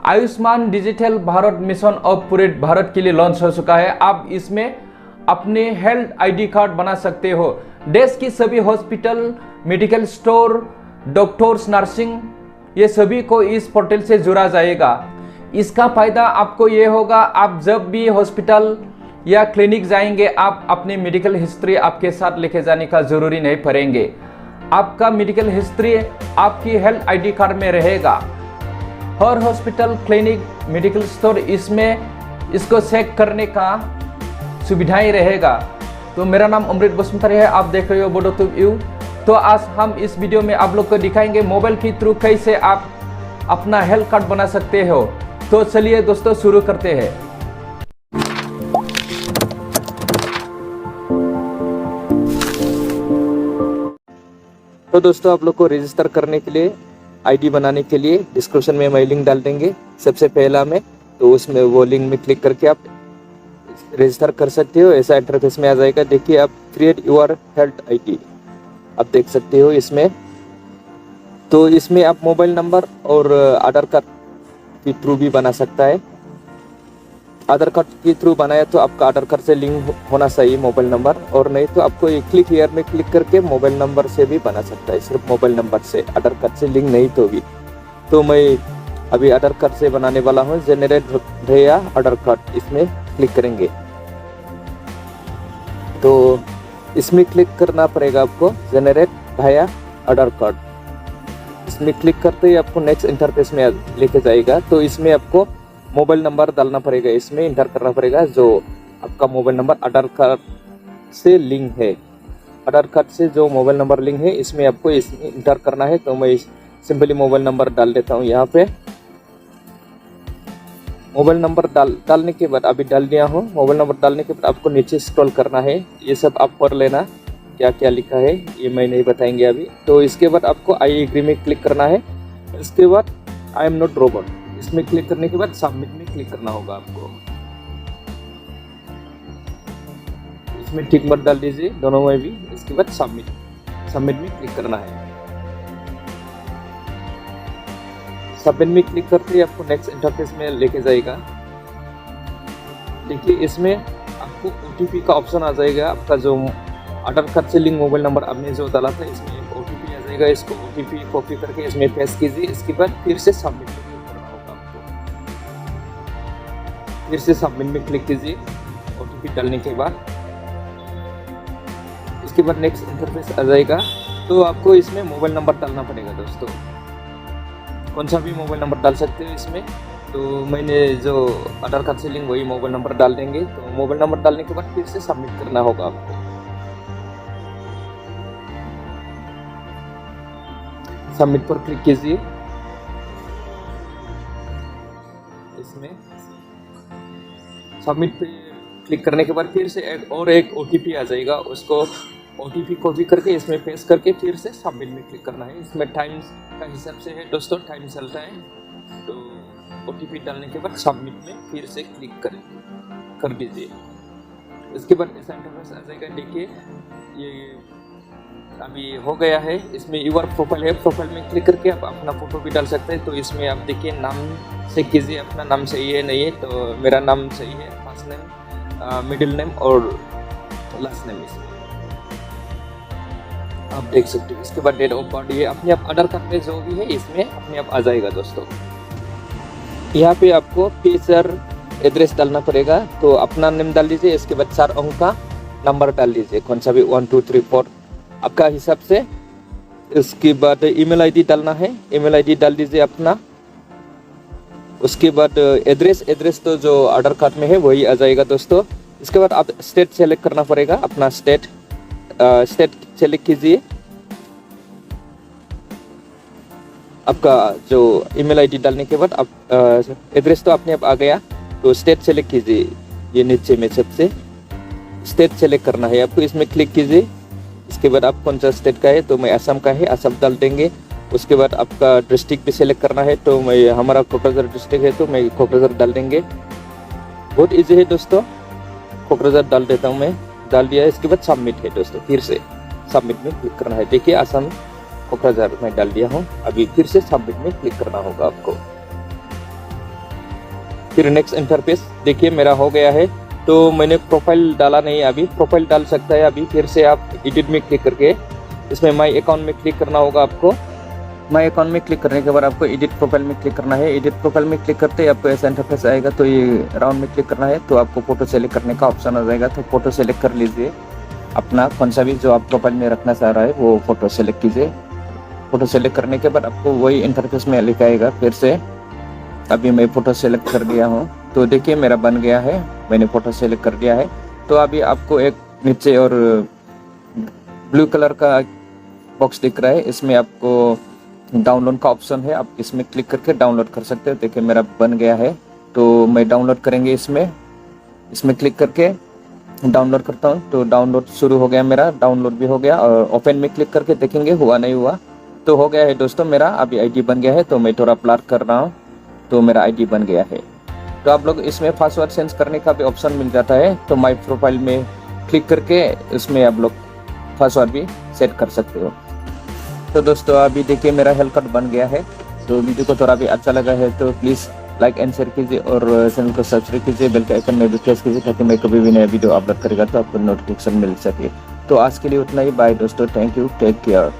Ayushman digital Bharat mission अब पूरे भारत के लिए लॉन्च हो चुका है। आप इसमें अपने हेल्थ आईडी कार्ड बना सकते हो। देश की सभी hospital, medical store, doctors, nursing, ये सभी को इस पोर्टल से जुड़ा जाएगा। इसका फायदा आपको ये होगा, आप जब भी हॉस्पिटल या क्लिनिक जाएंगे, आप अपनी मेडिकल हिस्ट्री आपके साथ लेके जाने का जरूरी नहीं पड़ेंगे। आपका मेडिकल हिस्ट्री आपकी हेल्थ आईडी कार्ड में रहेगा। हर हॉस्पिटल, क्लिनिक, मेडिकल स्टोर इसमें इसको चेक करने का सुविधाएं रहेगा। तो मेरा नाम अमृत बसुमतारी है, आप देख रहे हो बोडो ट्यूब यू। तो आज हम इस वीडियो में आप लोग को दिखाएंगे मोबाइल के थ्रू कैसे आप अपना हेल्थ कार्ड बना सकते हो। तो चलिए दोस्तों शुरू करते हैं। तो दोस्तों आप लोग को रजिस्टर करने के लिए, आईडी बनाने के लिए डिस्क्रिप्शन में मैं लिंक डाल देंगे सबसे पहला में। तो उसमें वो लिंक में क्लिक करके आप रजिस्टर कर सकते हो। ऐसा इंटरफेस में आ जाएगा। देखिए आप क्रिएट योर हेल्थ आईडी आप देख सकते हो इसमें। तो इसमें आप मोबाइल नंबर और आधार कार्ड के थ्रू भी बना सकता है। आधार कार्ड के थ्रू बनाया तो आपका आधार कार्ड से लिंक होना चाहिए मोबाइल नंबर, और नहीं तो आपको ये क्लिक हियर में क्लिक करके मोबाइल नंबर से भी बना सकता है। सिर्फ मोबाइल नंबर से, आधार कार्ड से लिंक नहीं तो भी। तो मैं अभी आधार कार्ड से बनाने वाला हूँ। जनरेट भैया आधार कार्ड, इसमें क्लिक करेंगे। तो इसमें क्लिक करना पड़ेगा आपको, जनरेट भैया आधार कार्ड। इसमें क्लिक करते ही आपको नेक्स्ट इंटरफेस में लेके जाएगा। तो इसमें आपको मोबाइल नंबर डालना पड़ेगा, इसमें इंटर करना पड़ेगा जो आपका मोबाइल नंबर आधार कार्ड से लिंक है। आधार कार्ड से जो मोबाइल नंबर लिंक है इसमें आपको इसमें इंटर करना है। तो मैं सिंपली मोबाइल नंबर डाल देता हूँ यहाँ पे। मोबाइल नंबर डालने के बाद अभी डाल दिया हूँ। मोबाइल नंबर डालने के बाद आपको नीचे स्क्रॉल करना है। ये सब आप पढ़ लेना क्या क्या लिखा है, ये मैं नहीं बताएंगे अभी। तो इसके बाद आपको आई एग्री में क्लिक करना है। इसके बाद आई एम नॉट रोबोट, इसमें क्लिक करने के बाद सबमिट में क्लिक करना होगा आपको। इसमें टिक मार्क डाल दीजिए दोनों में भी। इसके बाद सबमिट में क्लिक करना है। सबमिट में क्लिक करते ही आपको नेक्स्ट इंटरफेस में लेके जाएगा। देखिए इसमें आपको ओटीपी का ऑप्शन आ जाएगा। आपका जो आधार कार्ड से लिंक मोबाइल नंबर आपने जो डाला था, इसमें एक ओटीपी आ जाएगा। इसको ओटीपी कॉपी करके इसमें पेस्ट कीजिए। इसके बाद फिर से सबमिट में क्लिक करना होगा आपको। फिर से सबमिट में क्लिक कीजिए ओटीपी डालने के बाद। इसके बाद नेक्स्ट इंटरफेस आ जाएगा। तो आपको इसमें मोबाइल नंबर डालना पड़ेगा दोस्तों, कौन सा भी मोबाइल नंबर डाल सकते हो इसमें। तो मैंने जो आधार कार्ड से लिंक वही मोबाइल नंबर डाल देंगे। तो मोबाइल नंबर डालने के बाद फिर से सबमिट करना होगा आपको। सबमिट पर क्लिक कीजिए। इसमें सबमिट पे क्लिक करने के बाद फिर से एक ओटीपी आ जाएगा। उसको ओटीपी कॉपी करके इसमें पेस्ट करके फिर से सबमिट में क्लिक करना है। इसमें टाइम का हिसाब से है दोस्तों, टाइम चलता है। तो ओटीपी डालने के बाद सबमिट में फिर से क्लिक कर दीजिए। इसके बाद ऐसा इंटरफेस आ जाएगा। देखिए ये अभी हो गया है। इसमें यूर प्रोफाइल है, प्रोफाइल में क्लिक करके आप अपना फोटो भी डाल सकते हैं। तो इसमें आप देखिए नाम से कीजिए, अपना नाम सही है नहीं है। तो मेरा नाम सही है, फर्स्ट नेम, मिडिल नेम और लास्ट नेम इसमें आप देख सकते हो। इसके बाद डेट ऑफ बर्थ, ये अपने आप आधार कार्ड में जो भी है इसमें अपने आप आ जाएगा दोस्तों। यहाँ पे आपको फीचर एड्रेस डालना पड़ेगा। तो अपना नेम डाल दीजिए। इसके बाद 4 अंक का नंबर डाल दीजिए, कौन सा भी 1 2 3 4 आपका हिसाब से। इसके बाद ईमेल आईडी डालना है, ईमेल आईडी डाल दीजिए अपना। उसके बाद एड्रेस तो जो आधार कार्ड में है वही आ जाएगा दोस्तों। इसके बाद आप स्टेट सेलेक्ट करना पड़ेगा, अपना स्टेट सेलेक्ट कीजिए। आपका जो ईमेल आईडी डालने के बाद आप एड्रेस तो अपने आप आ गया। तो स्टेट सेलेक्ट कीजिए, ये नीचे में सबसे स्टेट सेलेक्ट करना है आपको। इसमें क्लिक कीजिए। इसके बाद आप कौन सा स्टेट का है, तो मैं असम का है, असम डाल देंगे। उसके बाद आपका डिस्ट्रिक्ट भी सेलेक्ट करना है। तो मैं हमारा कोकराझार डिस्ट्रिक्ट है तो मैं कोकराझार डाल देंगे। बहुत इजी है दोस्तों, कोकराझार डाल देता हूँ मैं, डाल दिया। इसके बाद सबमिट है दोस्तों, फिर से सबमिट में क्लिक करना है। देखिए असम कोकराझार में डाल दिया हूँ। अभी फिर से सबमिट में क्लिक करना होगा आपको। फिर नेक्स्ट इंटरफेस देखिए मेरा हो गया है। तो मैंने प्रोफाइल डाला नहीं, अभी प्रोफाइल डाल सकता है। अभी फिर से आप एडिट में क्लिक करके इसमें माई अकाउंट में क्लिक करना होगा आपको। माई अकाउंट में क्लिक करने के बाद आपको एडिट प्रोफाइल में क्लिक करना है। एडिट प्रोफाइल में क्लिक करते ही आपको ऐसा इंटरफेस आएगा। तो ये राउंड में क्लिक करना है, तो आपको फोटो सेलेक्ट करने का ऑप्शन आ जाएगा। तो फोटो सेलेक्ट कर लीजिए अपना कौन सा भी जो आप प्रोफाइल में रखना चाह रहा है वो फोटो सेलेक्ट कीजिए। फोटो सेलेक्ट करने के बाद आपको वही इंटरफेस में लिखाएगा। फिर से अभी मैं फ़ोटो सेलेक्ट कर दिया हूँ, तो देखिए मेरा बन गया है, मैंने फ़ोटो सेलेक्ट कर दिया है। तो अभी आपको एक नीचे और ब्लू कलर का बॉक्स दिख रहा है, इसमें आपको डाउनलोड का ऑप्शन है, आप इसमें क्लिक करके डाउनलोड कर सकते हो। देखिए मेरा बन गया है, तो मैं डाउनलोड करेंगे इसमें क्लिक करके डाउनलोड करता हूँ। तो डाउनलोड शुरू हो गया, मेरा डाउनलोड भी हो गया। और ओपन में क्लिक करके देखेंगे हुआ नहीं हुआ, तो हो गया है दोस्तों, मेरा अभी आईडी बन गया है। तो मैं थोड़ा प्लाट कर रहा हूँ, तो मेरा आईडी बन गया है। तो आप लोग इसमें पासवर्ड चेंज करने का भी ऑप्शन मिल जाता है। तो माई प्रोफाइल में क्लिक करके इसमें आप लोग पासवर्ड भी सेट कर सकते हो। तो दोस्तों अभी देखिए मेरा हेल्थ कार्ड बन गया है। तो वीडियो को थोड़ा भी अच्छा लगा है तो प्लीज़ लाइक एंड शेयर कीजिए और चैनल को सब्सक्राइब कीजिए, बेल के आइकन में भी प्रेस कीजिए ताकि मैं कभी भी नया वीडियो अपलोड करेगा तो आपको नोटिफिकेशन मिल सके। तो आज के लिए उतना ही, बाय दोस्तों, थैंक यू, टेक केयर।